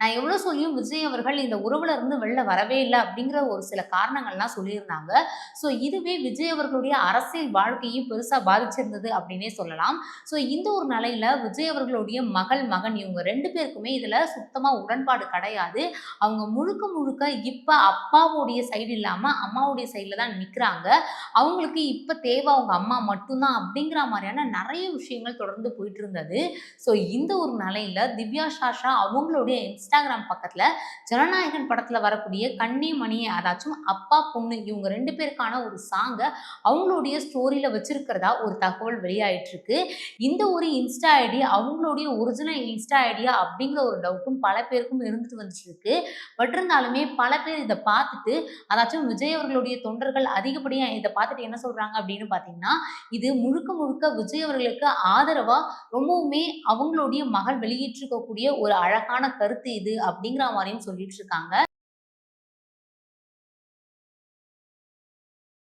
நான் எவ்வளோ சொல்லியும் விஜய் அவர்கள் இந்த உறவுல இருந்து வெளில வரவே இல்ல அப்படிங்கிற ஒரு சில காரணங்கள்லாம் சொல்லியிருந்தாங்க. ஸோ இதுவே விஜய் அவர்களுடைய அரசியல் வாழ்க்கையும் பெருசா பாதிச்சிருந்தது அப்படின்னே சொல்லலாம். ஸோ இந்த ஒரு நிலையில விஜய் அவர்களுடைய மகள், மகன் இவங்க 2 பேருக்குமே இதுல சுத்தமா உடன்பாடு கிடையாது. அவங்க முழுக்க முழுக்க இப்ப அப்பாவுடைய சைடு இல்லாம அம்மாவுடைய சைடுல தான் நிக்கிறாங்க. அவங்களுக்கு இப்ப தேவை அவங்க அம்மா மட்டும் தான் அப்படிங்கிற மாரியான நெறைய விஷயங்கள் தொடர்ந்து போயிட்டு இருந்தது. ஸோ இந்த ஒரு நிலையில திவ்யா சாஷா அவங்களுடைய இன்ஸ்டாகிராம் பக்கத்துல ஜனநாயகன் படத்துல வரக்கூடிய கண்ணே மணியே அதாச்சும் அப்பா, பொண்ணு இவங்க 2 பேருக்கான ஒரு சாங்க அவங்களுடைய ஸ்டோரியில வச்சிருக்கிறதா ஒரு தகவல் வெளியாயிட்டு இருக்கு. இந்த ஒரு இன்ஸ்டா ஐடி அவங்களுடைய ஒரிஜினல் இன்ஸ்டா ஐடியா அப்படிங்கிற ஒரு டவுட்டும் பல பேருக்கும் இருந்துட்டு வந்துட்டு இருக்கு. பட் இருந்தாலுமே பல பேர் இத பார்த்துட்டு அதாச்சும் விஜய் அவர்களுடைய தொண்டர்கள் அதிகப்படியா இத பார்த்துட்டு என்ன சொல்றாங்க அப்படின்னு பார்த்தீங்கன்னா, இது முழுக்க முழுக்க விஜய் அவர்களுக்கு ஆதரவா ரொம்பவுமே அவங்களுடைய மகள் வெளியிட்டிருக்கக்கூடிய ஒரு அழகான கருத்து இது அப்படிங்கிற மாரியும் சொல்லிட்டு இருக்காங்க.